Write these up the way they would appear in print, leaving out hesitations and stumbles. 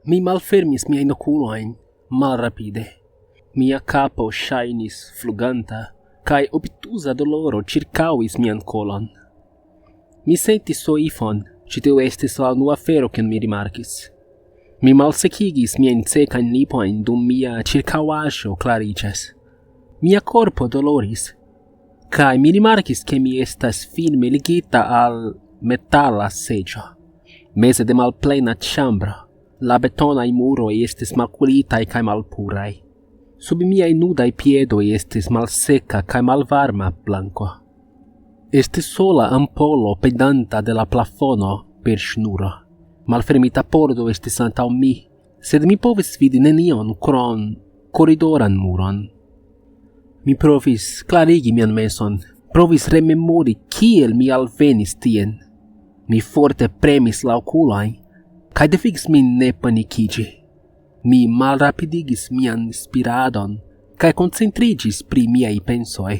Mi malfermis miajn okulojn malrapide. Mia capo ŝajnis fluganta, kaj obtuza doloro ĉirkaŭis mian kolon. Mi sentis soifon, ĉi tio estis la unua afero kiun mi rimarkis. Mi malsekigis miajn sekajn lipojn dum mia ĉirkaŭaĵo klariĝas. Mia korpo doloris, kaj mi rimarkis ke mi estas firme ligita al metala seĝo. Meze de malplena ĉambro, la betonaj muroj estis makulitaj kaj malpuraj. Sub miaj nudaj piedoj estis malseka kaj malvarma blanko. Estis sola ampolo pendanta de la plafono per ŝnuro. Malfermita pordo estis antaŭ mi, sed mi povis vidi nenion krom koridoran muron. Mi provis klarigi mian menson, provis rememori kiel mi alvenis tien. Mi forte premis la okulojn, kaj devigis min ne panikiĝi. Mi malrapidigis mian spiradon, kaj koncentriĝis pri miaj pensoj,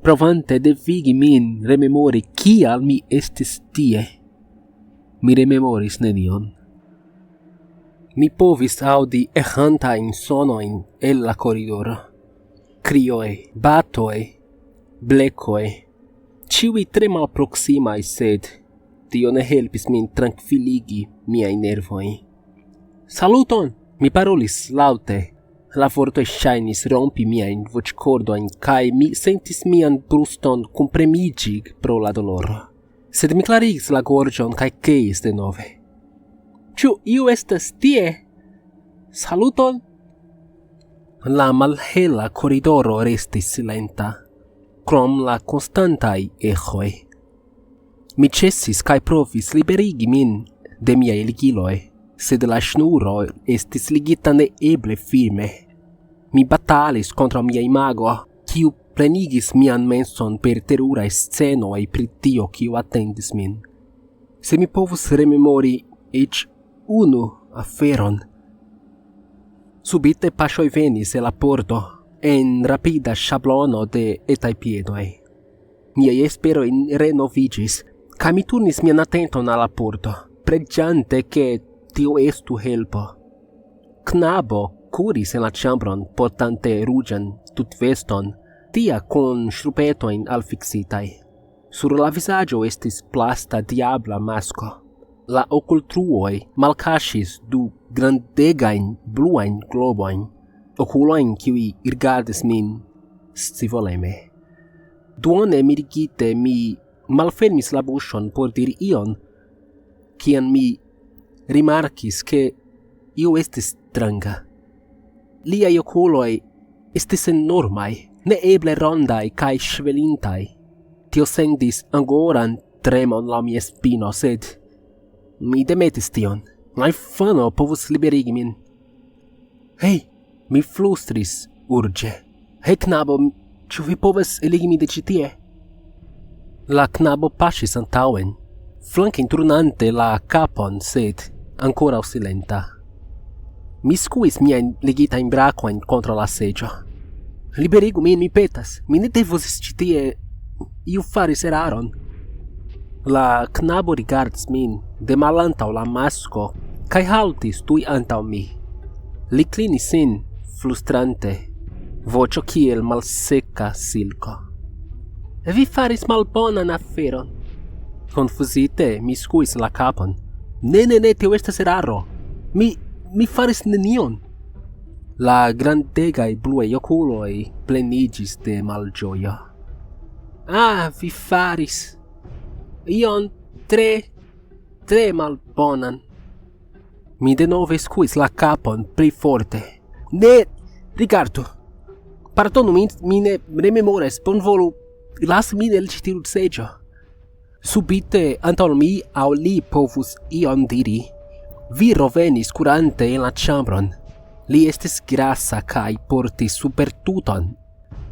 provante devigi min rememori kial mi estis tie. Mi rememoris nenion. Mi povis aŭdi eĥantajn sonojn el la koridoro. Krioj, batoj, blekoj, ĉiuj tre malproksimaj, sed tio ne helpis min trankviligi miajn nervojn. Saluton! Mi parolis laŭte. La vortoj ŝajnis rompi miajn voĉkordojn, kaj mi sentis mian bruston kompremiĝi pro la doloro. Sed mi klarigis la gorĝon kaj kriis denove. Ĉu iu estas tie? Saluton! La malhela koridoro restis silenta, krom la konstantaj eĥoj. Mi ĉesis kaj provis liberigi min de miaj ligiloj, sed la ŝnuro estis ligita neeble firme. Mi batalis kontraŭ mia imago, kiu plenigis mian menson per teruraj scenoj pri tio, kiu atendis min. Se mi povus rememori eĉ unu aferon. Subite paŝoj venis el la pordo en rapida ŝablono de etaj piedoj. Miaj esperoj renoviĝis, kaj mi turnis mian atenton al la pordo, preĝante ke tio estu helpo. Knabo kuris en la ĉambron portante ruĝan tutveston, tia kun ŝtrupetojn alfiksitaj. Sur la vizaĝo estis plasta diabla masko. La okultruoj malkaŝis du grandegajn bluajn globojn, okulojn kiuj rigardis min scivoleme. Duone mirigite mi malfermis la buŝon por diri ion, kiam mi rimarkis ke io estis stranga. Liaj okuloj estis enormaj, neeble rondaj kaj ŝvelintaj. Tio sendis angoran tremon laŭ mia spino, sed mi demetis tion. La infano povus liberigi min. Hej, mi flustris urĝe. Hej, knabo, ĉu vi povas eligi min de ĉi tie? La knabo paŝis antaŭen, flanken turnante la kapon, sed ankoraŭ silenta. Mi skuis miajn ligitajn brakojn kontraŭ la seĝo. Liberigu min, mi petas. Mi ne devus esti ĉi tie. Iu faris eraron. La knabo rigardis min de malantaŭ la masko kaj haltis tuj antaŭ mi. Li klinis sin, flustrante, voĉo kiel malseka silko. Vi faris malbonan aferon. Konfuzite, mi skuis la kapon. Ne, tio estas eraro. Mi faris nenion. La grandegaj bluaj okuloj pleniĝis de malĝojo. Vi faris ion tre malbonan. Mi denove skuis la kapon pli forte. Ne, rigardu. Pardonu, mi ne rememoras, bonvolu lasi min el ĉi tiu seĝo. Subite antaŭ mi aŭ li povus ion diri. Viro venis kurante en la ĉambron. Li estis grasa kaj portis supertuton.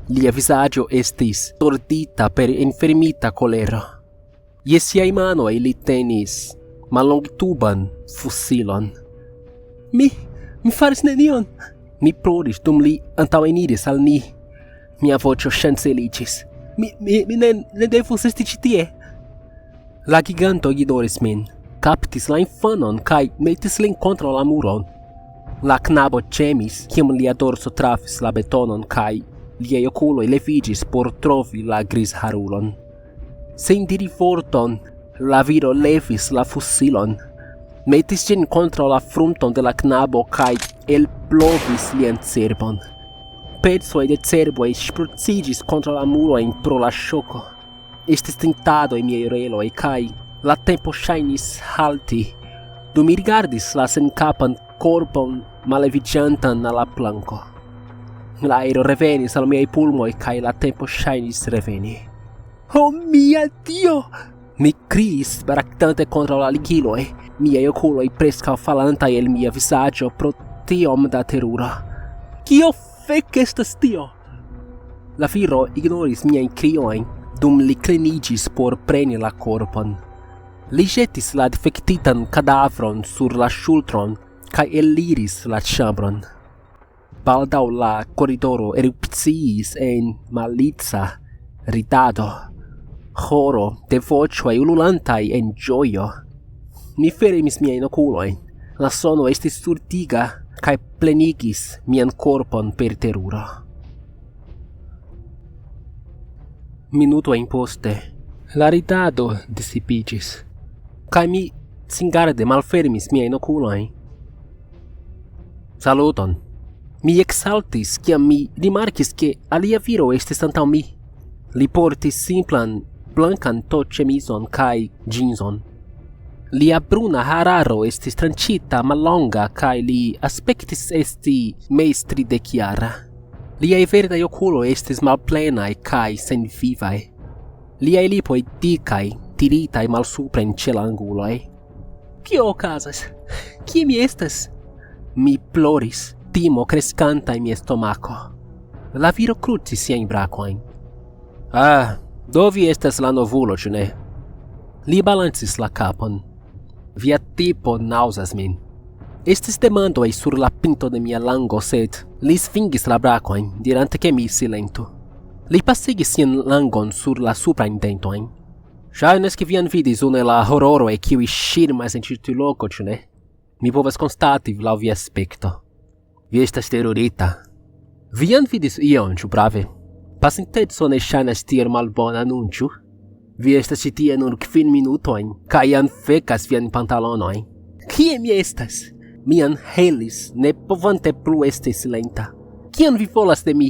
Lia vizaĝo estis tordita per enfermita kolero. Je siaj manoj li tenis mallongituban fusilon. Mi faris nenion. Mi ploris dum li antaŭeniris al ni. Mia voĉo ŝanceliĝis. Mi ne devus esti ĉi tie. La giganto ignoris min, kaptis la infanon kaj metis lin kontraŭ la muron. La knabo cemis, kiam lia dorso trafis la betonon, kai liaj okuloj levigis por trovi la grisharulon. Sen diri vorton, la viro levis la fusilon, metis ĝin kontraŭ la frunton de la knabo kaj elblovis lian cerbon. Pecoj de cerboj ŝpruciĝis kontraŭ la murojn pro la ŝoko. Estis tintadoj miaj oreloj kaj la tempo ŝajnis halti, dum mi rigardis la senkapan korpon maleviĝantan al la planko. La aero revenis al miaj pulmoj kaj la tempo ŝajnis reveni. Oh mia Dio! Mi kriis, baraktante kontraŭ la ligiloj, miaj okuloj preskaŭ falantaj el mia vizaĝo pro tiom da teruro. Kio fek estas tio? La viro ignoris miajn kriojn, dum li kliniĝis por preni la korpon. Li ĵetis la difektitan kadavron sur la ŝultron kaj eliris la ĉambron. Baldaŭ la koridoro erupciis en malica ridado, ĥoro de voĉoj ululantaj en ĝojo. Mi fermis miajn okulojn. La sono estis surtiga kaj plenigis mian korpon per teruro. Minutojn poste, la ridado disipiĝis, kaj mi singarde malfermis miajn okulojn. Saluton! Mi eksaltis, kiam mi rimarkis, ke alia viro estis antaŭ mi. Li portis simplan blankan to-ĉemizon kaj ĝinson. Lia bruna hararo estis tranĉita mallonga kaj li aspektis esti mez-tridekjara. Liaj verdaj okuloj estis malplenaj kaj senvivaj. Liaj lipoj dikaj, tiritaj malsupren ĉe la anguloj. Kio okazas? Kie mi estas? Mi ploris, timo kreskanta en mia stomako. La viro krucis siajn brakojn. Ah, do vi estas la novulo, ĉu ne? Li balancis la kapon. Via tipo naŭzas min. Estis demandoj sur la pinto de mia lango, sed li svingis la brakojn, dirante ke mi silentu. Li pasigis sian langon sur la suprajn dentojn. Ŝajnas, ke vi vidis unu el la hororoj kiuj ŝirmas en ĉi tiu loko, ĉu ne? Mi povas konstati laŭ via aspekto. Vi estas terurita. Vi vidis ion, ĉu prave? Pasinteco ne ŝajnas tiel malbona nun, ĉu? Vi estas ĉi tie nur 5 minutojn, kaj jam fekas viajn pantalonojn. Kie mi estas? Mi anhelis, ne povante plu esti silenta. Kion vi volas de mi?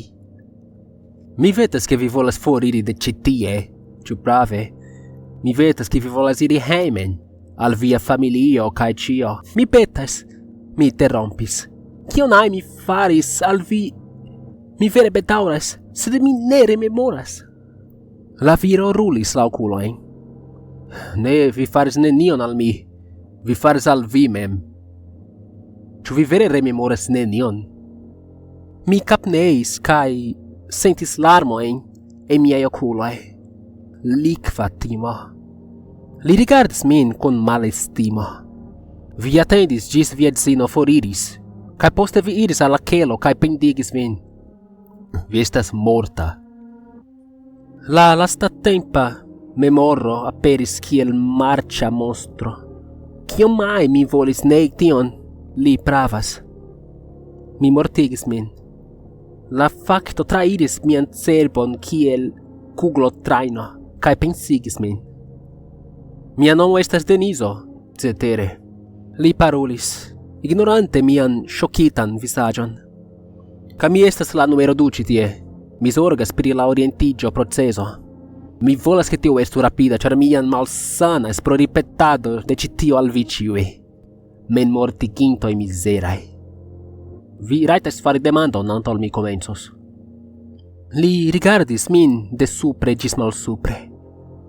Mi vetas, ke vi volas foriri de ĉi tie, ĉu prave? Mi vetas, ke vi volas iri hejmen, al via familio kaj ĉio. Mi petas, mi interrompis. Kion mi faris al vi? Mi vere bedaŭras, sed mi ne rememoras. La viro rulis la okulojn. Ne, vi faris nenion al mi. Vi faris al vi mem. Ĉu vi vere rememoras nenion? Mi kapneis kaj sentis larmojn en miaj okuloj. Likva timo. Li rigardis min kun malestimo. Vi atendis ĝis via edzino foriris, kaj poste vi iris al la kelo kaj pendigis min. Vi estas morta. La lastatempa memoro aperis kiel marĉa monstro. Kiom mi volis nei tion, li pravas. Mi mortigis min. La fakto trairis mian cerbon kiel kuglotrajno, kaj pensigis min. Mia nomo estas Denizo, cetere. Li parolis, ignorante mian ŝokitan vizaĝon. Kaj mi estas la numero 2 ĉi tie. Mi zorgas pri la orientiĝo procezo. Mi volas ke tio estu rapida, ĉar mi jam malsanas pro ripetado de ĉi tio al vi ĉiuj. Menmortigintoj mizeraj. Vi rajtas fari demandon antaŭ mi komencos. Li rigardis min de supre ĝis malsupre.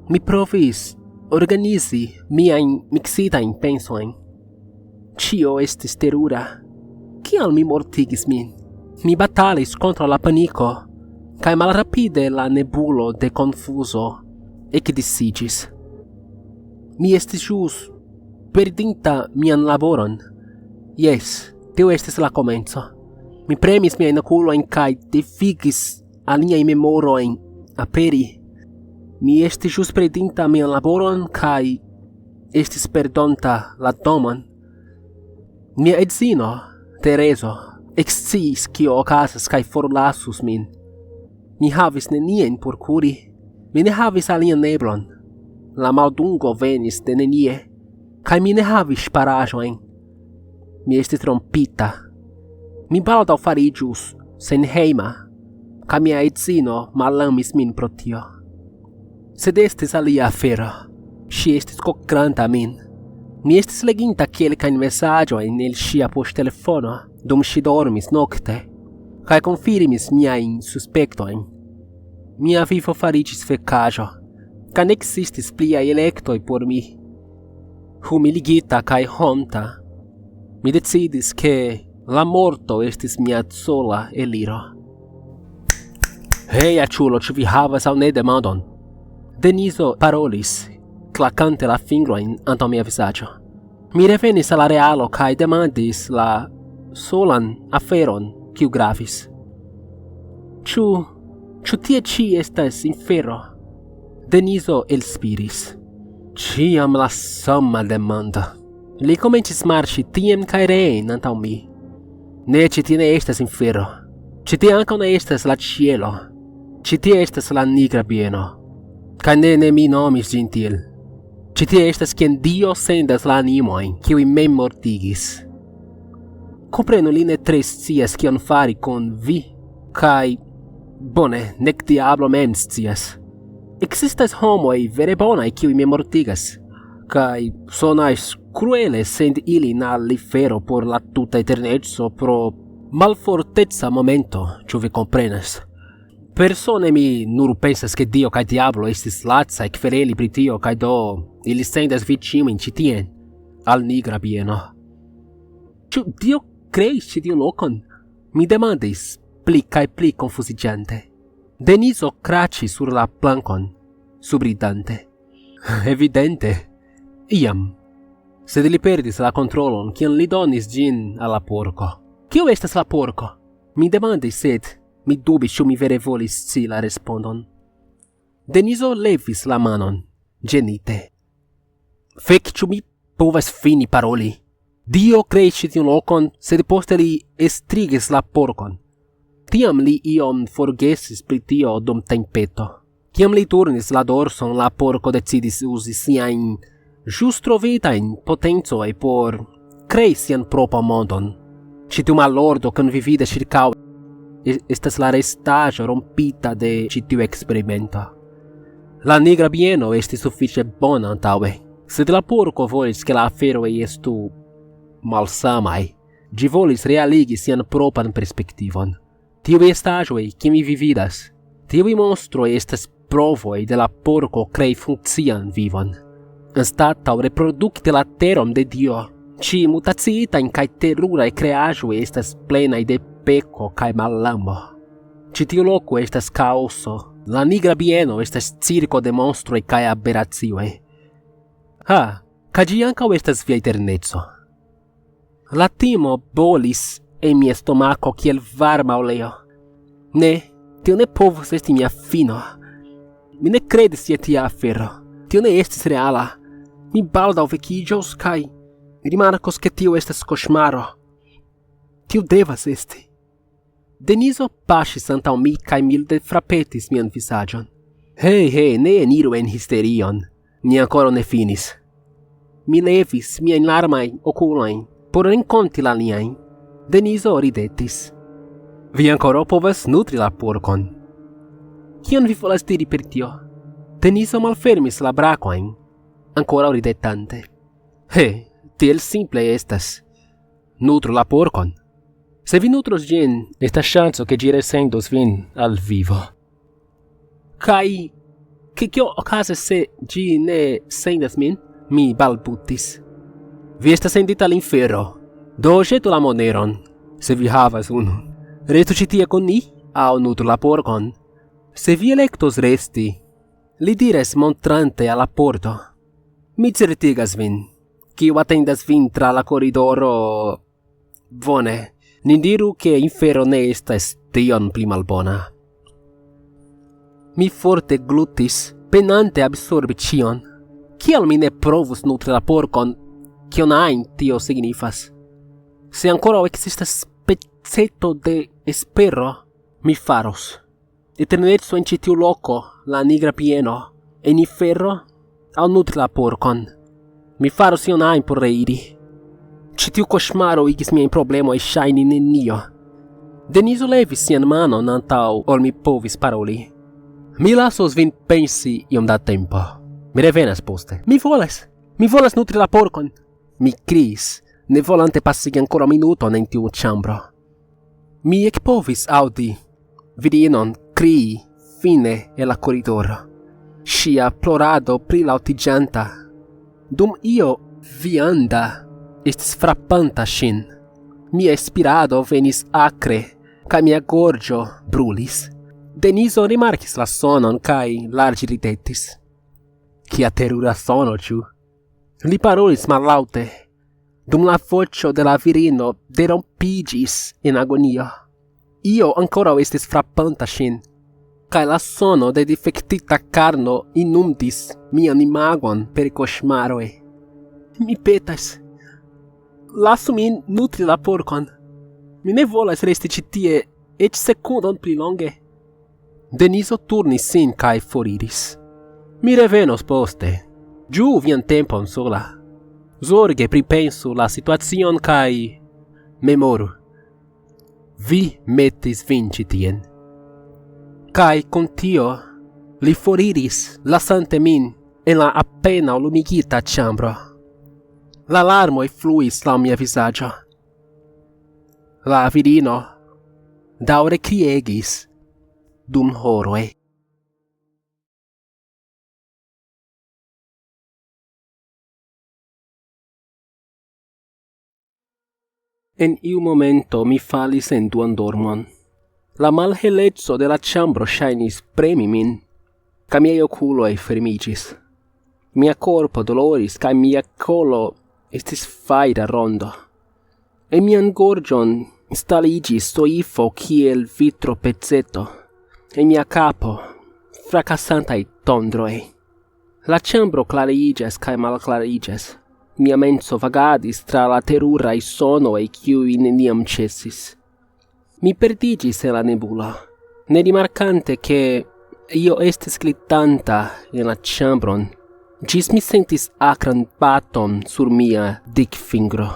Mi provis organizi miajn miksitajn pensojn. Ĉio estis terura. Kial mi mortigis min? Mi batalis kontraŭ la paniko, kaj malrapide la nebulo de konfuzo ekdisiĝis. Mi estis ĵus perdinta mian laboron. Jes, tio estis la komenco. Mi premis miajn okulojn kaj devigis aliajn memorojn aperi. Mi estis ĵus perdinta mian laboron kaj estis perdonta la domon. Mia edzino, Tereso, exciis cio ocasas cae forlasus min. Mi havis nenien por curi, mi ne havis alian neblon. La maldungo venis de nenie, cae mi ne havis parajoin. Mi estis rompita. Mi baldau farigius sen heima, ca mia edzino malamis min pro tio. Sed estis alia afero, si estis cocranta min. Mi estis leginta quelcain messagioin nel sia poŝtelefono, dum si dormis nocte, cae confirmis miain suspectoin. Mia vivo farigis fecajo, ca ne existis pliai electoi por mi. Humiligita cae honta, mi decidis che la morto estis mia sola eliro. Hei, aciulo, ci vi havas au ne demandon? Deniso parolis, clacante la fingroin antaŭ mia vizaĝo. Mi revenis al la realo kaj demandis la solan aferon kiu gravis. Ĉu tie ĉi estas infero? Deniso elspiris. Ĉiam la sama demando. Li komencis marŝi tien kaj reen antaŭ mi. Ne, ĉi tie ne estas infero. Ĉi tie ankaŭ ne estas la ĉielo. Ĉi tie estas la nigra bieno. Kaj ne mi nomis ĝin tiel. Ĉi tie estas kien Dio sendas la animojn, kiuj mem mortigis. Komprenu, li ne tre scias kion fari kun vi, kaj bone, nek diablo mem scias. Ekzistas homoj vere bonaj kiuj mem mortigas, kaj sonas cruele send ilin al infero por la tuta eterneco pro malforteca momento, ĉu vi komprenas? Persone mi nur pensas che Dio cae diablo estis lacai quereli pri tio, cae do ili sendas vicimojn ĉi tien al nigra bieno. Ĉu Dio kreis ĉi tiun lokon? Mi demandis, pli cae pli confusiĝante. Deniso kraĉis sur la plankon, subridante. Evidente, iam. Sed li perdis la kontrolon, kiam li donis ĝin al la porko. Kio estas la porko? Mi demandis, sed mi dubis ĉu mi vere volis scii la respondon. Deniso levis la manon, ĝenite. Fek, ĉu mi povas fini paroli? Dio kreis ĉi tiun lokon, sed poste li estrigis la porkon. Tiam li iom forgesis pri tio dum tempeto. Kiam li turnis la dorson, la porko decidis uzi siajn ĵus trovitajn potencoj por krei sian propran mondon. Ĉi tiu malordo konvividas ĉirkaŭe estas la restaĵo rompita de ĉi tiu eksperimento. La nigra bieno estis sufiĉe bona antaŭe, sed la porko volis ke la aferoj estu malsamaj. Ĝi volis realigi sian propran perspektivon. Tiuj estaĵoj, kiuj mi vidas, tiuj monstroj estas provoj de la porko krei funkcian vivon. Anstataŭ reprodukti la teron de Dio, ĉi mutaciitaj kaj teruraj kreaĵoj estas plenaj de peko kaj malamo. Ĉi tiu loko estas kaoso. La nigra bieno estas cirko de monstroj kaj aberacioj. Kaj ĝi ankaŭ estas via eterneco. La timo bolis en mia stomako kiel varma oleo. Ne, tio ne povus esti mia fino. Mi ne kredis je tia afero. Tio ne estis reala. Mi baldaŭ vekiĝos kaj rimarkos ke tio estas koŝmaro. Tio devas esti. Deniso paŝis antaŭ mi kaj milde frapetis mian vizaĝon. Hej, ne eniru en histerion. Ni ankoraŭ ne finis. Mi levis miajn larmajn okulojn por renkonti la liajn. Deniso ridetis. Vi ankoraŭ povas nutri la porkon. Kion vi volas diri per tio? Deniso malfermis la brakojn, ankoraŭ ridetante. Tiel simple estas. Nutru la porkon. Se vi nutros ĝin, estas ŝanco ke ĝi resendos vin al vivo. Kaj kio okazas se ĝi ne sendas min? Mi balbutis. Vi estas sendita al infero. Do ĵetu la moneron, se vi havas unu. Restu ĉi tie kun ni, aŭ nutru la porkon. Se vi elektos resti, li diras montrante al la porto. Mi certigas vin. Kiu atendas vin tra la koridoro? Bone. Ni diru ke infero ne estas tion pli malbona. Mi forte glutis, penante absorbi ĉion. Kial mi ne provus nutri la porkon, kion ajn tio signifas? Se ancora existe spezzetto de espero, mi faros. E tenerso in citiu loco, la nigra pieno, e ni ferro, al nutri la porcon. Mi faros ion ain por reiri. Citiu cosmaro igis mien problemo e shaini nenio. Deniso levis sian manon antau ol mi povis paroli. Mi lasos vin pensi iom da tempo. Mi revenas poste. Mi volas nutri la porcon. Mi criis, ne volante passigi ancora minuton in tiu chambro. Mi ekpovis audi virinon crii fine e la corridoro. Sia plorado prilautigianta. Dum io vianda estis frappanta shin. Mia spirado venis acre, ca mia gorgio brulis. Deniso rimarcis la sonon, cae largi ridetis. Cia terura sono, ciu? Li parolis malaute, dum la vocio de la virino derompigis in agonia. Io ancora estis frappanta shin, cae la sono de defectita carno inundis mian imagon per cosmaroi. Mi petas. Lasu min nutri la porcon. Mi ne volas resti ci tie ec secundon pli longe. Deniso turnis sin cae foriris. Mi revenos poste. Giu vian tempon sola. Zorge pripensu la situacion cae memoru. Vi metis vinci tien. Cae con tio li foriris lasante min en la appena lumigita chambro. La larmoi fluis la mia visaggio. La virino daure criegis dum horoi. En iu momento mi falis en duan dormon. La malhelezzo de la chambro shainis premi min, ca miei oculoi fermigis. Mia corpo doloris, ca mia colo estis faira rondo. E mian gorgion staligis soifo kiel vitro pezzetto, e mia capo fracassantai tondroi. La chambro clarigas cae malclarigas. Mia menso vagadis tra la terurai sonoi quiui neniam cessis. Mi perdigis en la nebula, ne rimarcante che io estis glitanta in la chambron, gis mi sentis acran baton sur mia dicfingro.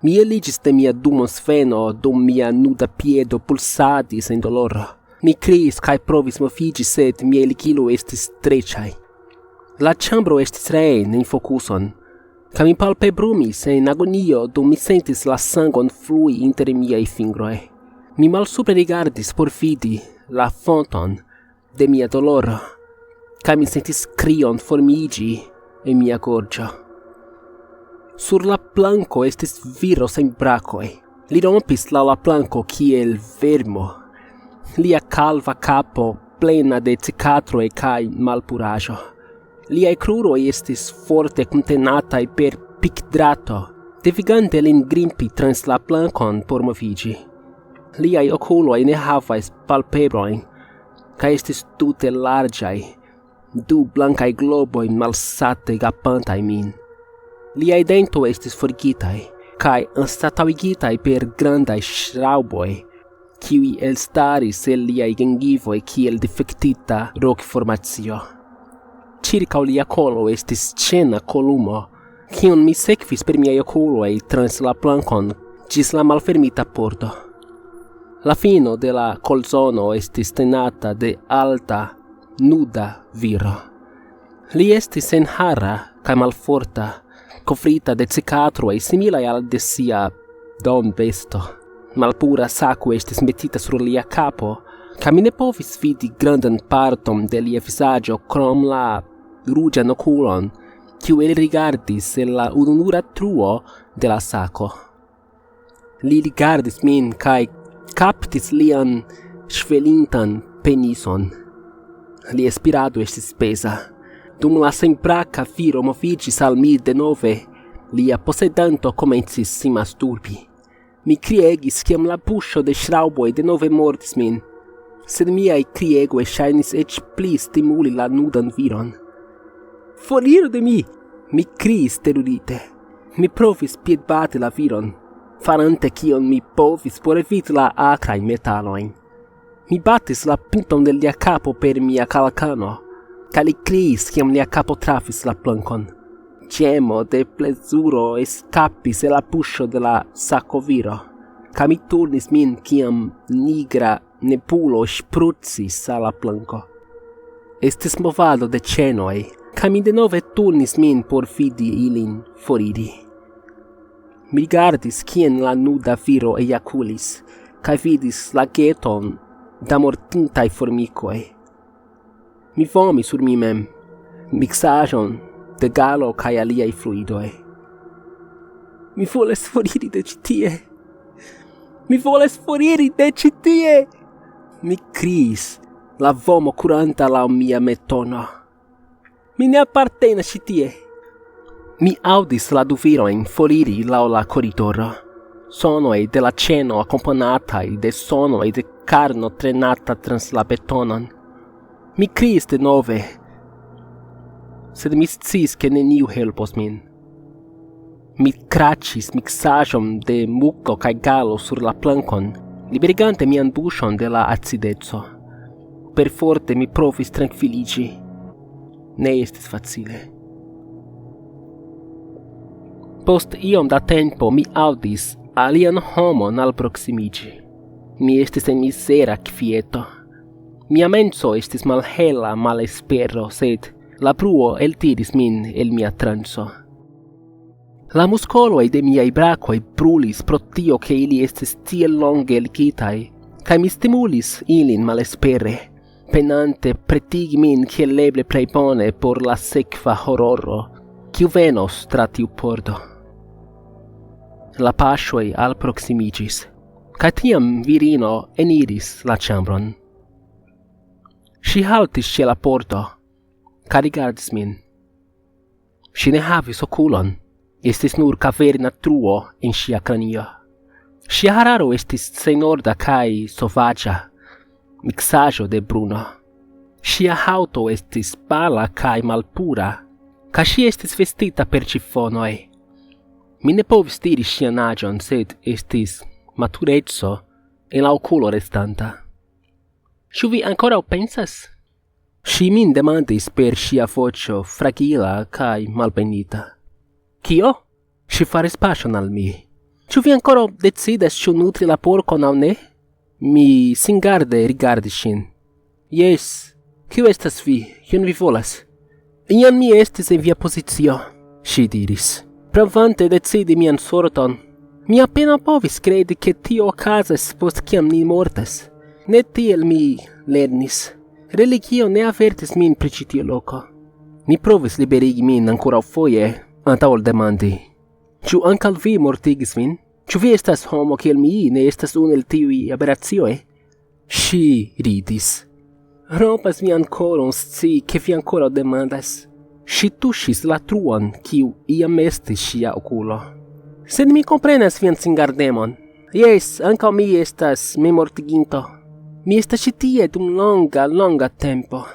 Mi eligis de mia dumosfeno, dum mia nuda piedo pulsadis en doloro. Mi criis cae provis movigi, sed miei ligilo estis strecai. La chambro estis rein in focuson, ca mi palpebrumis en agonio dum mi sentis la sangon flui inter miei fingroi. Mi malsupre rigardis por vidi la fonton de mia doloro, ca mi sentis crion formigi en mia gorgio. Sur la planco estis viro sen bracoi. Li rompis la planco kiel vermo. Lia calva capo plena de cicatroi cae malpuraggio. Liai cruroi estis forte contenatai per picdrato, devigante lin grimpi trans la plancon por movigi. Liai oculoi ne havais palpebroin, ca estis tute largiai, du blancai globoi malsate gapantai min. Liai dento estis forgitai, cae anstataŭigitai per grandai ŝraŭboj, kiuj elstaris el liai gengivoj kiel defektita rokformacio. Circaŭ lia kolo estis ĉena kolumo, kiun mi sekvis per miaj okuloj trans la plankon ĝis la malfermita pordo. La fino de la kolzono estis tenata de alta, nuda viro. Li estis senhara kaj malforta, covrita de cicatroi similai al de sia dombesto. Malpura saco estis metita sur lia capo, ca mi ne povis vidi grandan parton de lia visaggio crom la ruĝan okulon, kiu elrigardis el la ununura truo de la saco. Li rigardis min kaj captis lian ŝvelintan penison. Lia spirado estis peza. Dum la sembraca viro movigis al mi denove, lia posedanto comencis si masturbi. Mi criegis ciam la buŝo de ŝraŭboj denove mordis min, sed miaj kriegoj ŝajnis eĉ pli stimuli la nudan viron. Foriru de mi! Mi kriis terurite. Mi provis piedbati la viron, farante kion mi povis por eviti la akraj metaloin. Mi batis la pinton de lia capo per mia kalakano, kaj li kriis kiam lia capo trafis la plankon. Ĝemo de plezuro eskapis el la buŝo de la sakoviro, kaj mi turnis min kiam nigra nebulo ŝprucis al la planko. Estis movado de ĉenoj, kaj mi denove turnis min por vidi ilin foriri. Mi rigardis kien la nuda viro ejakulis, kaj vidis lageton da mortintaj formikoj. Mi vomis sur mi mem, miksaĵon de galo kaj aliaj fluidoj. Mi volas foriri de ĉi tie! Mi volas foriri de ĉi tie! Mi kriis, la vomo kuranta laŭ mia metono. Mi ne apartenas ĉi tie! Mi aŭdis la du virojn foriri laŭ la koridoro. Sonoj de la ĉeno akompanataj de sonoj de karno trenata trans la betonon. Mi kriis denove, sed mi sciis ke neniu helpos min. Mi kraĉis miksaĵon de muko kaj galo sur la plankon, liberigante mian buŝon de la acideco. Perforte mi provis trankviliĝi. Ne estis facile. Post iom da tempo mi aŭdis alian homon alproksimiĝi. Mi estis en mizera kvieto. Mia menso estis malhela malespero, sed la bruo eltiris min el mia transo. La muskoloj de miaj brakoj brulis pro tio ke ili estis tiel longe ligitaj, kaj mi stimulis ilin malespere, penante pretigi min kiel eble plej bone por la sekva hororo, kiu venos tra tiu pordo. La paŝoj alproksimiĝis, kaj tiam virino eniris la ĉambron. Ŝi haltis ĉe la pordo, kaj rigardis min. Ŝi ne havis okulon, estis nur kaverna truo en ŝia kranio. Ŝia hararo estis senorda kaj sovaĝa, miksaĵo de bruno. Ŝia haŭto estis pala kaj malpura, kaj ŝi estis vestita per ĉifonoj. Mi ne povis diri ŝian aĝon, sed estis matureco en la okulo restanta. Ĉu vi ankoraŭ pensas? Ŝi min demandis per ŝia voĉo fragila kaj malbenita. Kio? Ŝi faris paŝon al mi. Ĉu vi ankoraŭ decidas ĉu nutri la porkon aŭ ne? Mi singarde rigardis ŝin. Jes, kio estas vi? Kion vi volas? Iam mi estis en via pozicio, ŝi diris. Provante decidi mian sorton, mi appena povis credi che tio okazas post kiam ni mortas. Ne tiel mi lernis. Religio ne avertis min pri ĉi tiu loko. Mi provis liberigi min ankoraŭfoje, antaŭ ol demandi. Ĉu ankaŭ vi mortigis vin? Ĉu vi estas homo kiel mi, ne estas unu el tiuj aberacioj? Ŝi ridis. Rompas mian koron scii ke vi ankoraŭ demandas. Ŝi tuŝis la truon, kiu iam estis ŝia okulo. Sed mi komprenas vian singardemon. Jes, ankaŭ mi estas memortiginto. Mi estas ĉi tie dum longa tempo.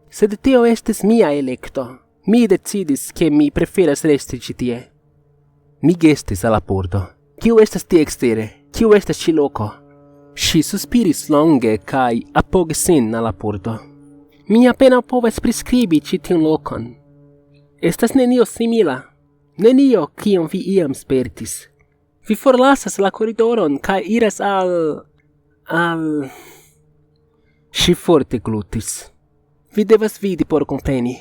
Sed tio estis mia elekto. Mi decidis ke mi preferas resti ĉi tie. Mi gestis al la pordo. Kiu estas tie ekstere? Kiu estas ĉi loko? Ŝi suspiris longe kaj apogis sin al la pordo. Mi apenaŭ povas priskribi ĉi tiun lokon. Estas nenio simila, nenio kion vi iam spertis. Vi forlasas la koridoron kaj iras al... Ŝi forte glutis. Vi devas vidi por kompreni.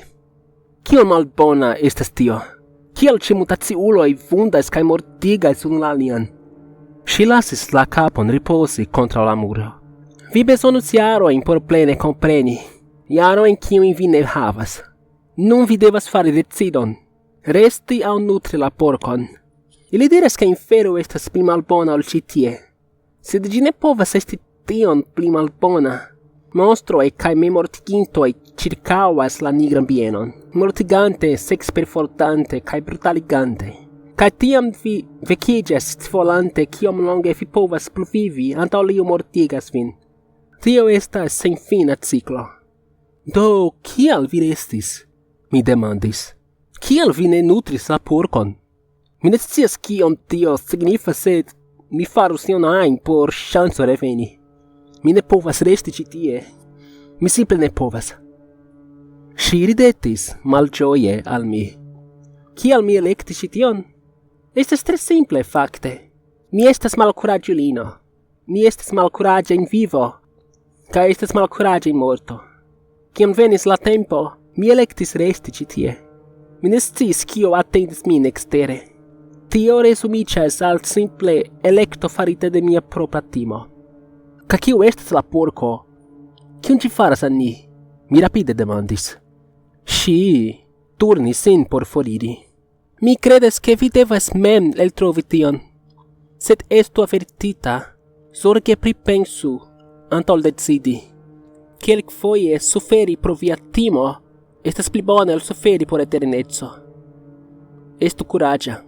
Kiel malbona estas tio? Kiel ĉi mutaciuloj vundas kaj mortigas unu la alian? Ŝi lasis la kapon ripozi kontraŭ la muro. Vi bezonus jarojn por plene kompreni, jarojn kiujn vi ne havas. Nun vi devas fari decidon, resti aŭ nutri la porkon. Ili diras ke infero estas pli malbona ol ĉi tie, sed ĝi ne povas esti tion pli malbona. Monstroj kaj memortigintoj ĉirkaŭas la nigran bienon, mortigante, seksperfortante kaj brutaligante. Kaj tiam vi vekiĝas scivolante kiom longe vi povas pluvivi antaŭ li mortigas vin. Tio estas senfina ciklo. Do, kial vi restis? Mi demandis. Kial vi ne nutris la porkon? Mi ne scias kion tio signifas, sed mi farus ion ajn por ŝanco reveni. Mi ne povas resti ĉi tie. Mi simple ne povas. Ŝi ridetis malĝoje al mi. Kial mi elektis ĉi tion? Estas tre simple, fakte. Mi estas malkuraĝulino. Mi estas malkuraĝa en vivo, kaj estas malkuraĝa en morto. Kiam venis la tempo, mi elektis resti ĉi tie. Mi ne sciis kio atendis min ekstere. Tio resumiĝas al simple elekto farita de mia propra timo. Kaj kio estas la porko? Kion ĝi faras al ni? Mi rapide demandis. Ŝi turnis sin por foriri. Mi kredas ke vi devas mem eltrovi tion. Sed estu avertita, zorge pripensu antaŭ decidi. Kelkfoje suferi pro via timo estas pli bone ol suferi por eterneco. Estu kuraĝa.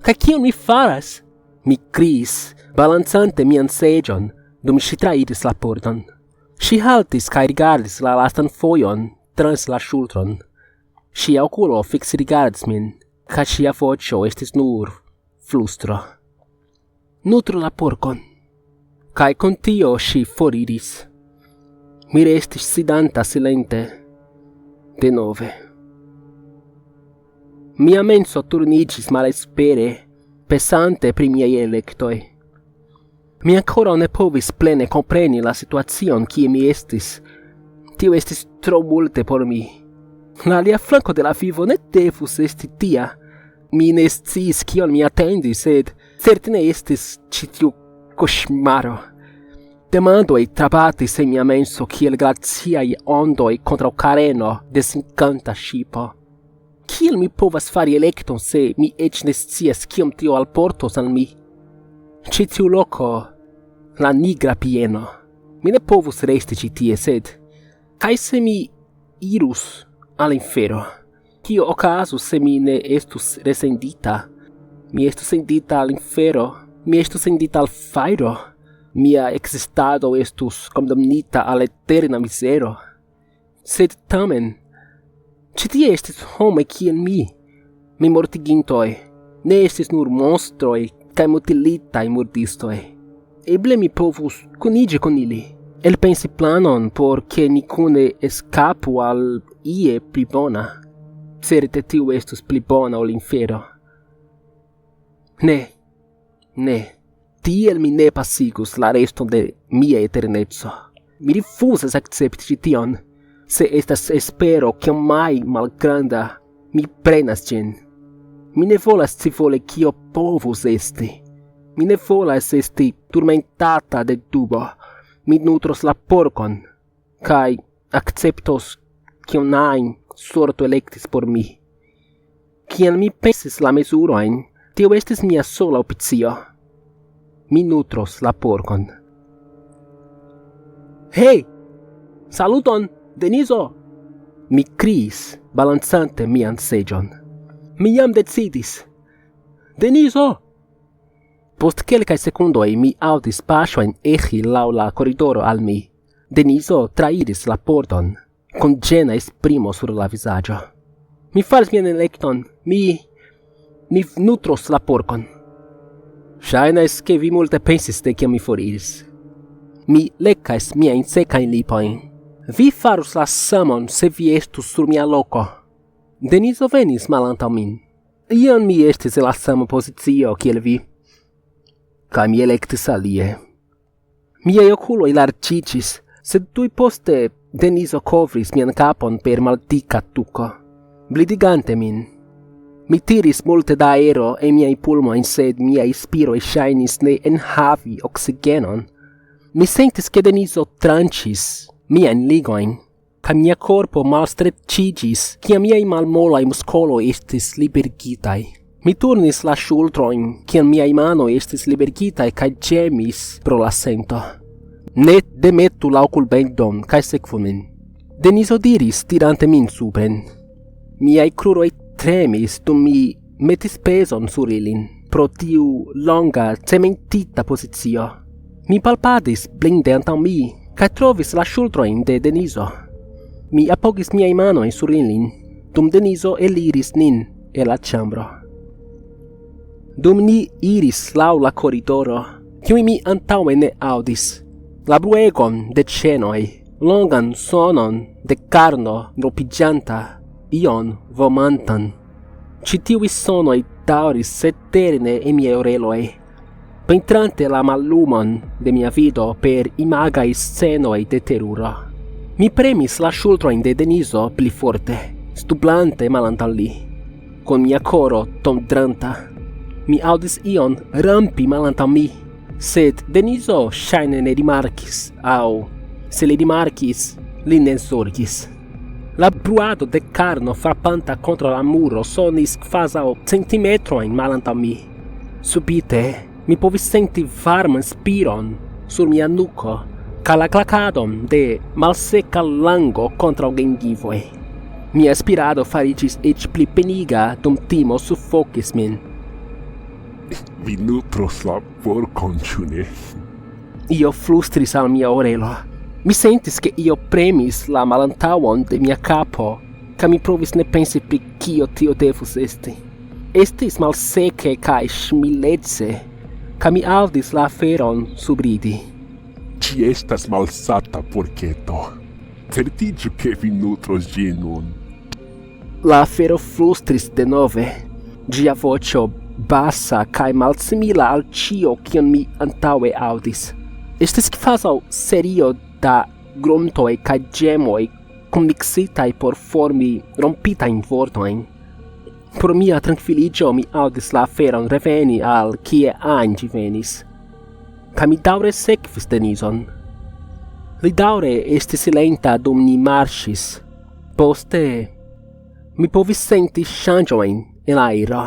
Kaj kion mi faras? Mi kriis, balancante mian seĝon, dum ŝi trairis la pordon. Ŝi haltis kaj rigardis la lastan fojon trans la ŝultron. Ŝia okulo fiksrigardis min, kaj ŝia voĉo estis nur flustro. Nutru la porkon. Kaj kun tio ŝi foriris. Mi restis sidanta silente. Denove. Mia menso turniĝis malespere, pesante pri miaj elektoj. Mi ankoraŭ ne povis plene kompreni la situacion kie mi estis. Tio estis tro multe por mi. La alia flanko de la vivo ne devus esti tia. Mi ne sciis kion mi atendis, sed certe ne estis ĉi tiu koŝmaro. Demandoj trabatis en mia menso kiel glaciaj ondoj kontraŭ kareno de sinkanta ŝipo. Kiel mi povas fari elekton se mi eĉ ne scias kiom tio alportos al mi? Ĉi tiu loko, la nigra bieno. Mi ne povus resti ĉi tie, sed kaj se mi irus al infero? Kio okazus se mi ne estus resendita? Mi estus sendita al infero? Mi estus sendita al fajro? Mia existado estus condamnita al eterna misero. Sed tamen, ĉi tie estis homoj kiel mi, memortigintoj, ne estis nur monstroj kaj mutilitaj murdistoj. Eble mi povus kuniĝi kun ili, elpensi planon por ke ni kune eskapu al ie pli bona. Certe tiu estus pli bona ol infero. Ne. Tiel mi ne pasigus la reston de mia eterneco. Mi rifuzas akcepti ĉi tion. Se estas espero kiom mai malgranda, mi prenas ĝin. Mi ne volas scivole kio povus esti. Mi ne volas esti turmentata de dubo. Mi nutros la porkon, kaj akceptos kion ajn sorto elektis por mi. Kiam mi pensis la mezurojn, tio estis mia sola opcio. Mi nutros la porkon. Hei! Saluton, Denizo! Mi kriis, balancante mian seĝon. Mi jam decidis. Denizo! Post kelkaj sekundoj mi aŭdis paŝojn eĥi laŭ la koridoro al mi. Denizo trairis la pordon, kun ĝena esprimo sur la vizaĝo. Mi faris mian elekton. Mi nutros la porkon. Ŝajnas ke vi multe pensis de kiam mi foriris. Mi lekas miajn sekajn lipojn. Vi farus la samon se vi estus sur mia loko. Denizo venis malantaŭ min. Iam mi estis en la sama pozicio kiel vi. Kaj mi elektis alie. Miaj okuloj larĝiĝis, sed tuj poste Denizo kovris mian kapon per maldika tuko, blidigante min. Mi tiris multe da aero en miaj pulmojn, sed miaj spiroj ŝajnis ne enhavi oksigenon. Mi sentis ke Denizo tranĉis miajn ligojn, kaj mia korpo malstreĉiĝis, kiam miaj malmolaj muskoloj estis liberigitaj. Mi turnis la ŝultrojn, kiam miaj manoj estis liberigitaj, kaj ĝemis pro la sento. Ne demetu la okulbendon kaj sekvu min. Denizo diris, tirante min supren. Miaj kruroj tremis dum mi metis pezon sur ilin, pro tiu longa, cementita pozicio. Mi palpadis blinde antaŭ mi, kaj trovis la ŝultrojn de Denizo. Mi apogis miaj manojn sur ilin, dum Denizo eliris nin el la ĉambro. Dum ni iris laŭ la koridoro, kiuj mi antaŭe ne aŭdis, la bruegon de ĉenoj, longan sonon de karno rompiĝanta, ion vomantan. Ĉi tiuj sonoj daŭris eterne en miaj oreloj, penetrante la mallumon de mia vido per imagaj scenoj de teruro. Mi premis la ŝultrojn de Denizo pli forte, stublante malantaŭ li. Con mia koro tondranta, mi aŭdis ion rampi malantaŭ mi, sed Denizo ŝajne ne rimarkis, aŭ se li rimarkis, li ne zorgis. La bruado de karno frapanta kontraŭ la muro sonis kvazaŭ centimetrojn malantaŭ mi. Subite mi povis senti varman spiron sur mia nuko kaj la klakadon de malseka lango kontraŭ gengivoj. Mia spirado fariĝis eĉ pli peniga dum timo sufokis min. Vi nutros la porkon, ĉu ne? Io flustris al mia orelo. Mi sentis che io premis la malantaŭon de mia kapo, kaj mi provis ne pensi pri kio tio devus esti. Estis malseke kaj ŝmilece, kaj mi aŭdis la aferon subridi. Ci estas malsata porketo. Certiĝu ke vi nutros ĝin nun. La afero flustris denove. Ĝia voĉo basa kaj malsimila al ĉio kion mi antaŭe aŭdis. Estis kvazaŭ serio da gruntoj kaj ĝemoj kunmiksitaj por formi rompitajn vortojn. Por mia trankviliĝo mi aŭdis la aferon reveni al kie ajn ĝi venis. Kaj mi daŭre sekvis Denizon. Li daŭre estis silenta dum ni marŝis. Poste mi povis senti ŝanĝojn en la aero.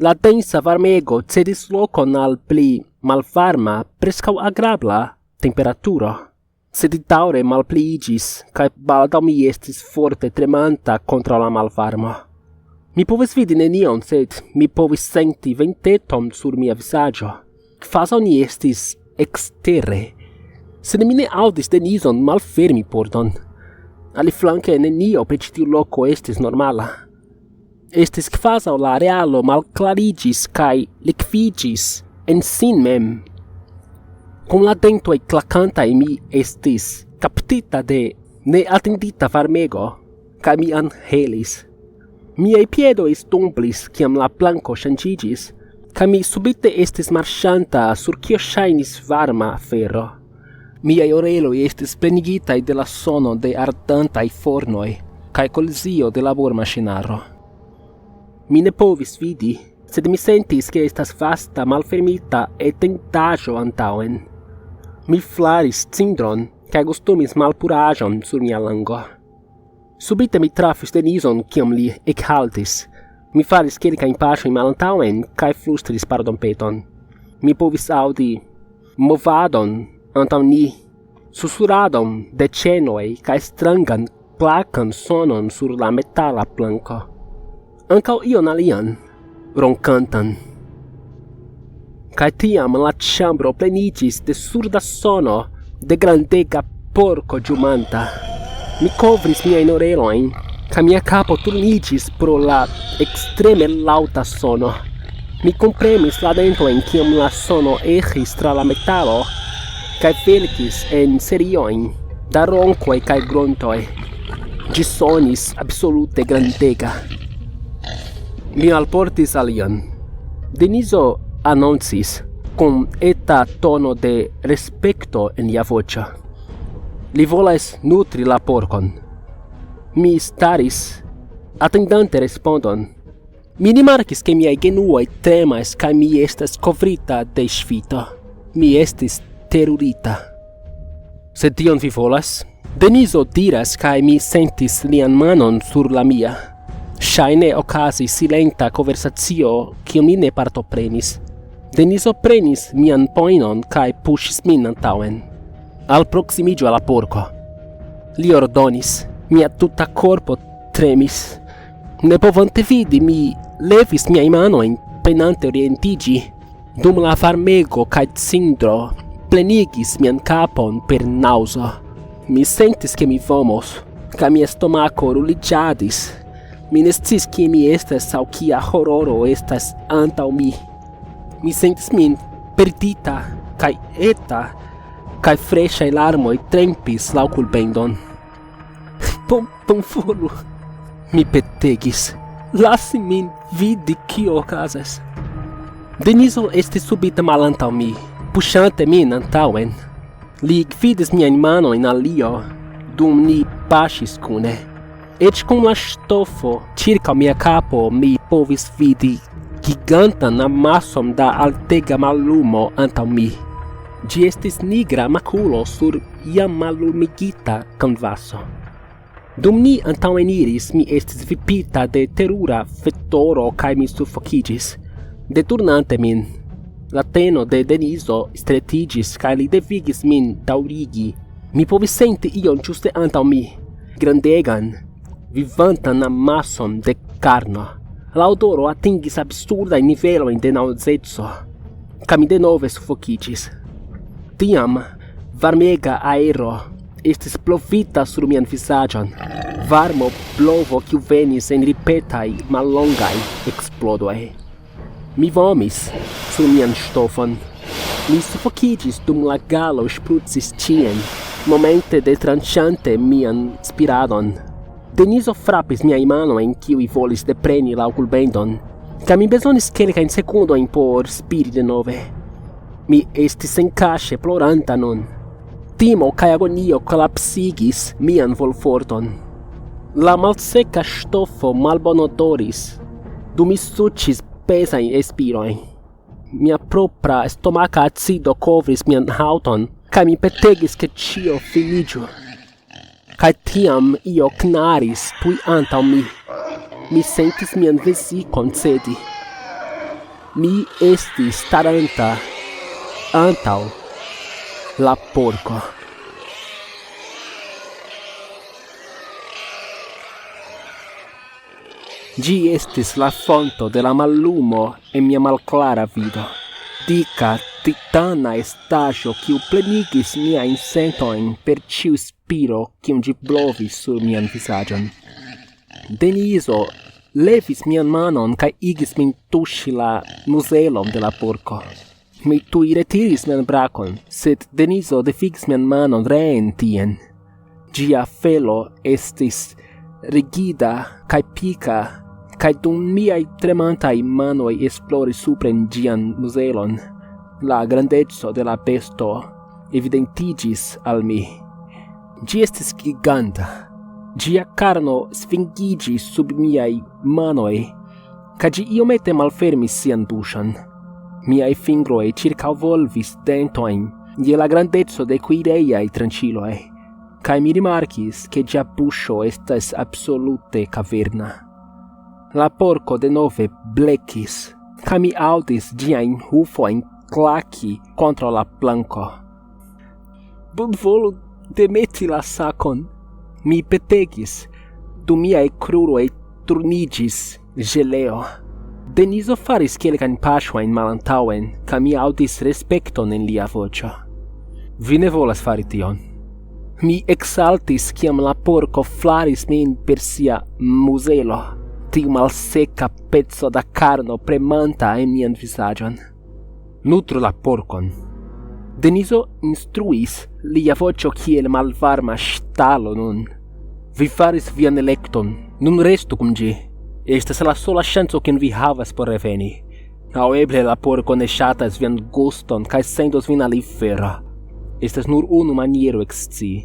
La densa varmego cedis lokon al pli malvarma, preskaŭ agrabla temperaturo. Sed daŭre malpliiĝis, kaj baldaŭ mi estis forte tremanta kontraŭ la malvarmo. Mi povis vidi nenion, sed mi povis senti venteton sur mia vizaĝo, kvazaŭ ni estis ekstere. Sed mi ne aŭdis Denizon malfermi pordon. Aliflanke nenio pri ĉi tiu loko estis normala. Estis kvazaŭ la realo malklariĝis kaj likviĝis en sin mem. Con la dentoj klakantaj mi estis kaptita de neatendita varmego, kaj mi anhelis. Miaj piedoj stumblis kiam la planko ŝanĝiĝis, kaj mi subite estis marŝanta sur kio ŝajnis varma fero. Miaj oreloj estis plenigitaj de la sono de ardantaj fornoj kaj kolizio de labormaŝinaro. Mi ne povis vidi, sed mi sentis ke estas vasta malfermita etendaĵo antaŭen. Mi flaris cindron kaj gustumis malpuraĵon sur mia lango. Subite mi trafis Denizon kiam li ekhaltis. Mi faris kelkajn paŝojn malantaŭen kaj flustris pardonpeton. Mi povis aŭdi movadon antaŭ ni, susuradon de ĉenoj kaj strangan klakan sonon sur la metala planko. Ankaŭ ion alian, ronkantan. Kaj tiam la ĉambro pleniĝis de surda sono de grandega porko ĝumanta. Mi kovris miajn orelojn, kaj mia kapo turniĝis pro la ekstreme laŭta sono. Mi kompremis la dentojn kiam la sono eĥis tra la metalo kaj velkis en seriojn da ronkoj kaj gruntoj. Ĝi sonis absolute grandega. Mi alportis alian. Denizo annoncis con eta tono de respekto en lia voĉo. Li volas nutri la porkon. Mi staris, atendante respondon. Mi rimarkis ke miaj genuoj tremas kaj mi estas kovrita de ŝvito. Mi estis terurita. Sed tion vi volas? Denizo diras kaj mi sentis lian manon sur la mia. Ŝajne okazis silenta konversacio, kiun mi ne partoprenis. Denizo prenis mian pojnon kaj puŝis min antaŭen. Alproksimiĝu al la porko. Li ordonis. Mia tuta korpo tremis. Ne povante vidi, mi levis miajn manojn, penante orientiĝi, dum la varmego kaj cindro plenigis mian kapon per naŭzo. Mi sentis ke mi vomos, kaj mia stomako ruliĝadis. Mi ne sciis kie mi estas aŭ kia hororo estas antaŭ mi. Mi sentis min perdita, kai eta, kai freŝaj larmoj trempis la okulbendon. Bonvolu, mi petegis. Lassi min vidi kio okazas. Denizo estis subite malantaŭ mi, puŝante min antaŭen. Li gvidis miajn manojn al Lio, dum ni paŝis kune. Eĉ kun la ŝtofo ĉirkaŭ mia kapo mi povis vidi gigantan amason da altega mallumo antaŭ mi. Ĝi estis nigra makulo sur jam mallumigita kanvaso. Dum ni antaŭeniris, mi estis vipita de terura fetoro kaj mi sufokiĝis. Deturnante min, la teno de Denizo stretiĝis kaj li devigis min daŭrigi. Mi povis senti ion ĝuste antaŭ mi, grandegan, vivantan amason de karno. La odoro atingis absurdajn nivelojn de naŭzeco, kaj mi denove sufokiĝis. Tiam varmega aero estis blovita sur mian vizaĝon. Varmo blovo kiu venis en ripetaj mallongaj eksplodoj. Mi vomis sur mian ŝtofon. Mi sufokiĝis dum la galo ŝprucis ĉien, momente detranĉante mian spiradon. Denizo frapis miajn manojn, kiuj volis depreni la okulbendon, kaj mi bezonis kelkajn sekundojn por spiri denove. Mi estis senkaŝe ploranta nun. Timo kaj agonio kolapsigis mian volforton. La malseka ŝtofo malbonodoris, dum mi suĉis pezajn espirojn. Mia propra stomaka acido kovris mian haŭton, kaj mi petegis ke ĉio finiĝu. Kaj tiam io knaris tuj antaŭ mi. Mi sentis mian vezikon cedi. Mi estis staranta antaŭ la porko. Ĝi estis la fonto de la mallumo en mia malklara vido. Dika, titana estaĵo, kiu plenigis miajn sentojn per ĉiu spiro, kiun ĝi blovis sur mian vizaĝon. Denizo levis mian manon kaj igis min tuŝi la muzelon de la porko. Mi tuj retiris mian brakon, sed Denizo devigis mian manon reen tien. Ĝia felo estis rigida kaj pika, kaj dum miaj tremantaj manoj esploris supren ĝian muzelon, la grandeco de la besto evidentiĝis al mi. Ĝi estis giganta. Ĝia karno svingiĝis sub miaj manoj, kaj ĝi iomete malfermis sian buŝon. Miaj fingroj ĉirkaŭvolvis dentojn je la grandeco de kuirejaj tranĉiloj, kaj mi rimarkis, ke ĝia buŝo estas absolute kaverna. La porko denove blekis, kaj mi aŭdis ĝiajn hufojn klaki kontraŭ la planko. Bonvolu demeti la sakon, mi petegis, dum miaj kruroj turniĝis ĝeleo. Denizo faris kelkajn paŝojn malantaŭen, kaj mi aŭdis respekton en lia voĉo. Vi ne volas fari tion. Mi eksaltis, kiam la porko flaris min per sia muzelo, tiu malseka peco da karno premanta en mian vizaĝon. Nutru la porkon. Denizo instruis, lia voĉo kiel malvarma ŝtalo nun. Vi faris vian elekton, nun restu kun ĝi. Estas la sola ŝanco kiun vi havas por reveni. Aŭ eble la porko ne ŝatas vian guston kaj sendos vin alifera. Estas nur unu maniero ekscii.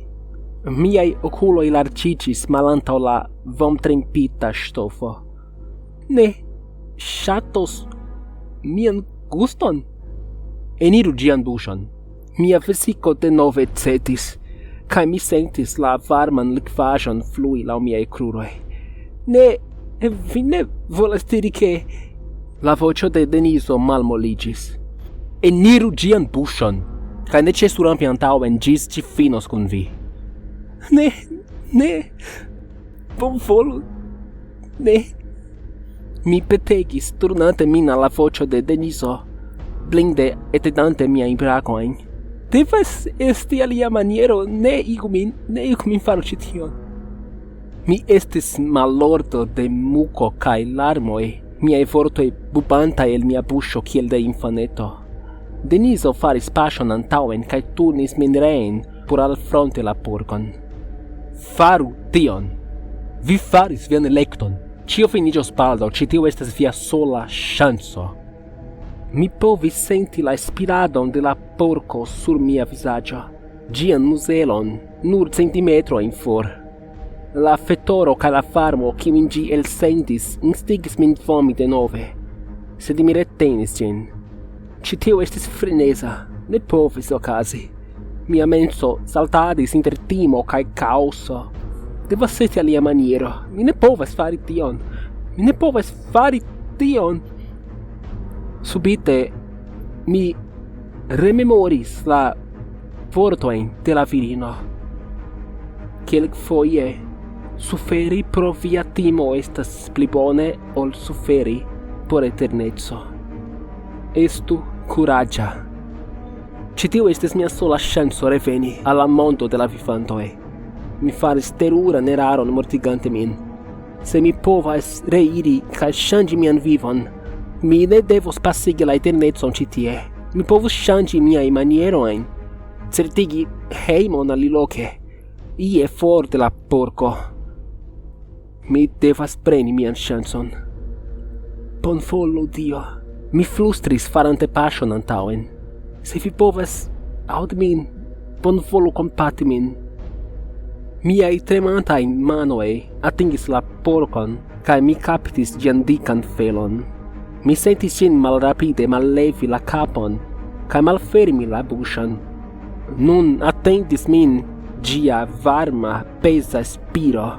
Miaj okuloj larĝiĝis malantaŭ la vomtrempita ŝtofo. Ne ŝatos mian guston? Eniru ĝian buŝon. Mia veziko denove cetis, kaj mi sentis la varman likvaĵon flui laŭ miaj kruroj. Ne, vi ne volas diri ke... La voĉo de Denizo malmoliĝis. Eniru ĝian buŝon, kaj ne ĉesu rampi antaŭen ĝis ĝi finos kun vi. Ne, bonvolu, ne. Mi petegis, turnante min al la voĉo de Denizo, blinde etendante miajn brakojn. Devas esti alia maniero, ne igu min faru ĉi tion. Mi estis malordo de muko kaj larmoj. Miei vortoi bubanta el mia buscio kiel de infaneto. Deniso faris pasion antauen cae turnis min reen por al fronte la porcon. Faru tion! Vi faris vian electon. Cio finigios baldo, citiu estas via sola chanso. Mi povis senti la spiradon de la porco sur mia visaggio. Gian muselon, nur centimetro in for. La fetoro ca la farmo, cium gi el sentis, instigis min vomi de nove. Sed mi retenis gin. Citiu estis frenesa, ne povis ocasi. Mia menso saltadis inter timo cae caoso. Devas esti alia maniero. Mi ne povas fari tion. Mi ne povas fari tion. Subite mi rememoris la vortoin de la virino. Quelquefoje suferi pro via timo estas pli bone ol suferi por eternezzo. Estu curagia. Citiu estes mia sola chanso reveni alla mondo de la vivantoi. Mi faris teruran eraron mortigante min. Se mi povas reiri cae changi mian vivon, mi ne devos passigi la eternezon citie. Mi povus changi miai manieroin, certigi heimon aliloque, ie for de la porco. Mi devas preni mian chanson. Bonvolu, Dio. Mi flustris farante pasion antauen. Se vi povas audi min, bonvolu compati min. Miai tremantai manoi atingis la porcon, cae mi capitis gian dican felon. Mi sentis gin malrapide mallevi la capon, cae malfermi la buŝon. Nun attendis min gia varma, pesa spiro,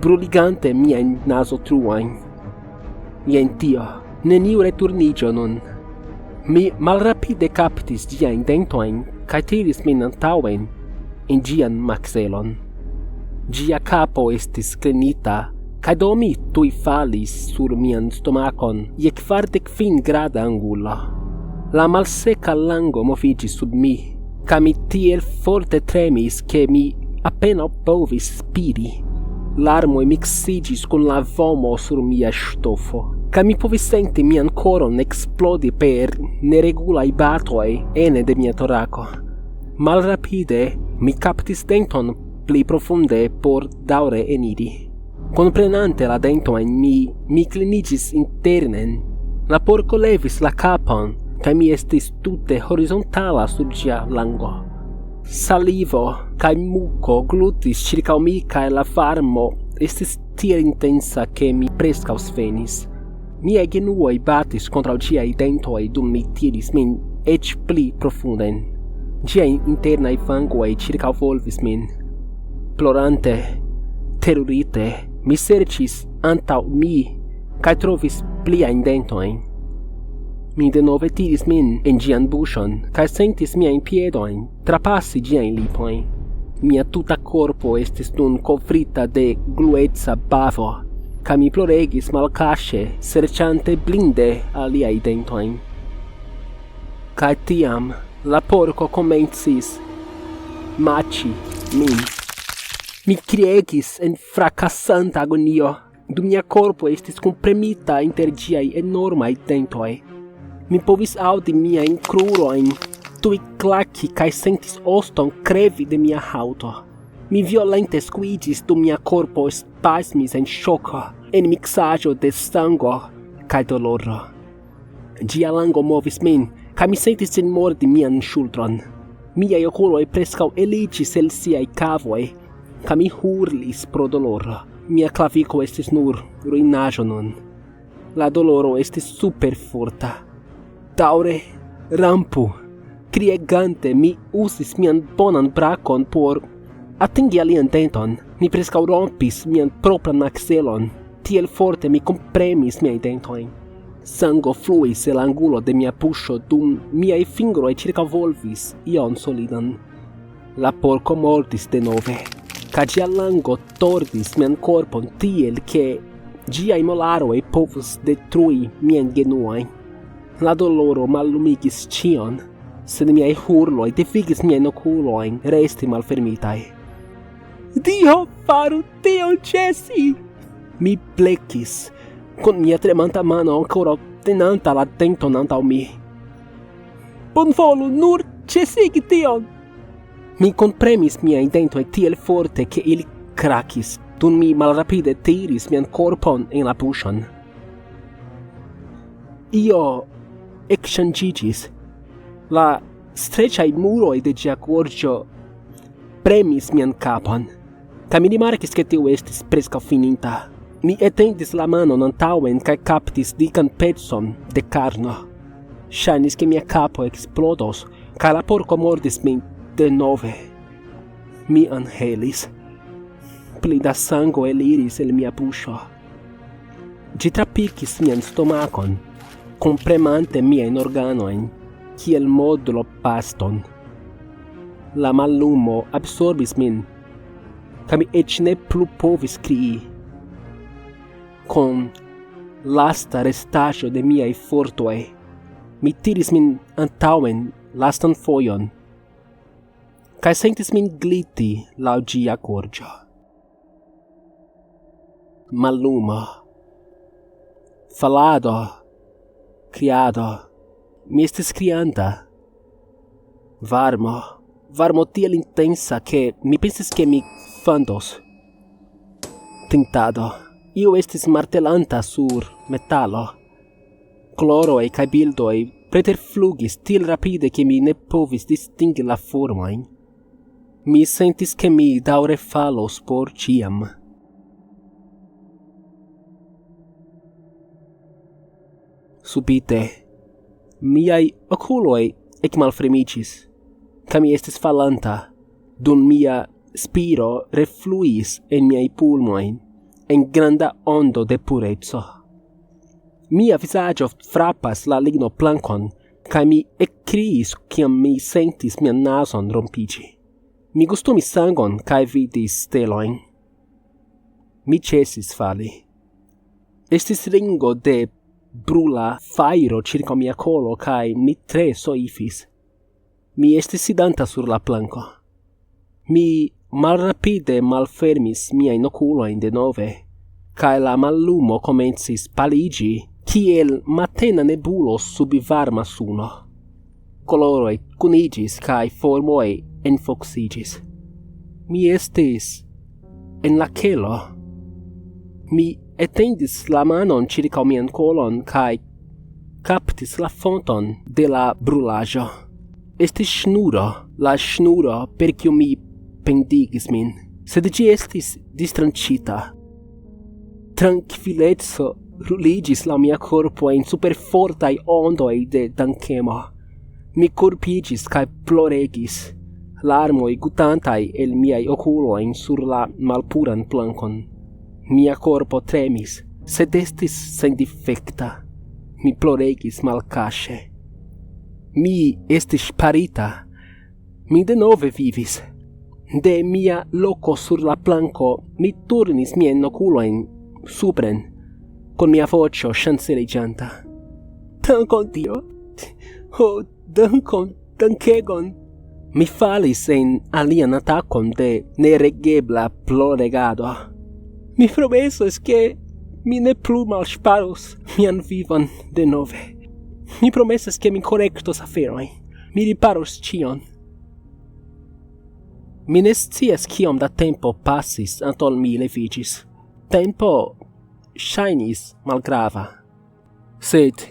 bruligante miain nasotruain. Jen tio, neniu returnigio nun. Mi malrapide capitis giain dentoin, cae tiris min antauen in gian maxelon. Gia capo estis clenita, cae do mi tui falis sur mian stomacon je 45 grada angulo. La malseca lango movigis sub mi, ca mi tiel forte tremis che mi appena povis spiri. Larmoi mixigis con la vomo sur mia stofo, ca mi povis senti mian coron explodi per neregulai batoi ene de mia toraco. Malrapide mi captis denton pli profunde por daure eniri. Comprenante la dentoin mi clinigis internen. La porco levis la capon, cae mi estis tutte horizontala sur gia lango. Salivo cae muco glutis circa mi cae la farmo estis tiel intensa che mi prescau svenis. Miei genuoi batis contra giai dentoi dum mi tiris min ec pli profunden. Giai internai fanguoi circa volvis min. Plorante, terurite, mi sercis antau mi, cae trovis pliain dentoin. Mi denove tiris min en gian buŝon, cae sentis miain piedoin trapassi giain lipoin. Mia tuta corpo estis nun covrita de gluezza bavo, ca mi ploregis malcache, serciante blinde aliai dentoin. Cae tiam la porco comencis maci min. Mi criegis en fracassanta agonio, dum mia corpo estis compremita inter giai enormai dentoi. Mi povis audi miain cruroin tui claci cae sentis oston crevi de mia hauto. Mi violente squigis dum mia corpo spasmis en shoco, en mixaggio de sango cae doloro. Gia lango movis min, ca mi sentis in mordi mian ŝultron. Miai oculoi prescau eligis el siai cavoi, ca mi hurlis pro doloro. Mia clavico estis nur ruinaggio nun. La doloro estis super forta. Daure rampu. Criegante mi usis mian bonan bracon por atingi alian denton. Mi prescau rompis mian propran maxelon. Tiel forte mi compremis miai dentoin. Sango fluis el angulo de mia puŝo dum miai fingroi circavolvis ion solidan. La porco mordis denove, ca gia lango tordis mian corpon tiel che giai molaroi povus detrui mian genuain. La doloro mallumigis cion, sed miai hurloi devigis miain oculoin resti malfermitai. Dio, faru tion cesi! Mi plecis, con mia tremanta mano ancora tenanta la denton antau mi. Bonvolu nur cesigi tion! Mi compremis miai dentoi tiel forte che ili cracis, dum mi malrapide tiris mian corpon in la buŝon. Io exchanĝiĝis. La strecaj muroj de ĝia gorĝo premis mian kapon, kaj mi rimarkis ke tio estis preskaŭ fininta. Mi etendis la manon antaŭen kaj kaptis dikan pecon de karno. Ŝajnis ke mia kapo eksplodos, kaj la porko mordis min denove. Mi anhelis. Pli da sango eliris el mia buŝo. Ĝi trapikis mian stomakon, compremante miajn organojn, kiel modulo paston. La mallumo absorbis min, kaj mi eĉ ne plu povis skrii. Con lasta restaĵo de miaj fortoj, mi tiris min antaŭen lastan fojon, kaj sentis min gliti laŭ ĝia gorĝo. Mallumo, falado, criado, mi estis crianta. Varmo tiel intensa che mi pensis che mi fandos. Tintado, io estis martelanta sur metalo. Coloroi cae bildoi preterflugis tiel rapide che mi ne povis distingi la formoin. Mi sentis che mi daure falos por ciam. Subite, miai oculoi ec malfremicis, ca mi estis falanta, dum mia spiro refluis en miai pulmoin, en granda ondo de purezzo. Mia visaggio frappas la ligno plankon, ca mi ekcriis ciam mi sentis mian nason rompici. Mi gustumis sangon cae vidis steloin. Mi cesis fali. Estis ringo de brula fairo circa mia colo cae mi tre soifis. Mi estis sidanta sur la planko. Mi malrapide malfermis miain oculoin de nove, cae la mallumo comencis paligi kiel matena nebulo sub varma suno. Coloroi cunigis cae formoi enfoxigis. Mi estis en la celo. Mi etendis la manon circa mian colon cae captis la fonton de la brulaggio. Estis schnuro, la schnuro per kiu mi pendigis min, sed ĝi estis distrancita. Tranquillezzo ruligis la mia corpo en superfortaj ondoj de dankemo. Mi corpigis cae ploregis, larmoi gutantai el miai oculoin sur la malpuran plankon. Mia corpo tremis, sed estis sendifecta. Mi ploregis malcaŝe. Mi estis parita. Mi denove vivis. De mia loco sur la planko mi turnis miajn okulojn supren, con mia voĉo ŝanceliĝanta. Dankon Dio! Oh, dankegon! Mi falis en alian atakon de neregebla ploregado. Mi promesos che mi ne plu malŝparos mian vivon denove. Mi promesas che mi correctos aferoi. Mi riparos cion. Mi ne scias kiom da tempo passis antol mi levigis. Tempo ŝajnis malgrava. Sed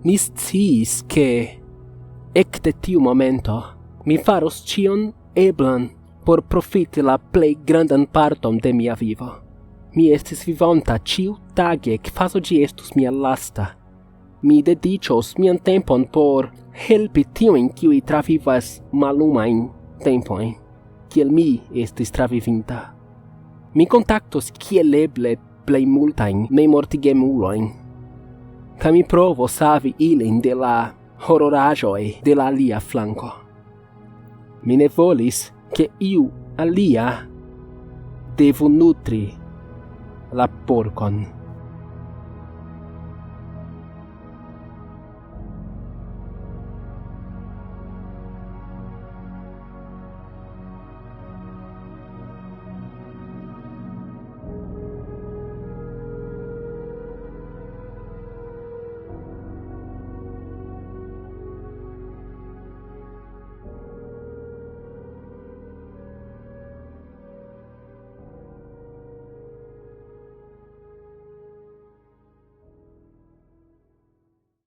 mi sciis che ekde tiu momento mi faros cion eblan por profiti la plej grandan parton de mia vivo. Mi estis vivonta ciu tage kvazaŭ ĝi estus mia lasta. Mi dedicos mian tempon por helpi tiujn kiuj travivas mallumajn tempojn, kiel mi estis travivinta. Mi kontaktos kiel eble plej multajn memortigemulojn, kaj mi provos savi ilin de la hororaĵoj de la alia flanko. Mi ne volis, ke iu alia devu nutri la porkon.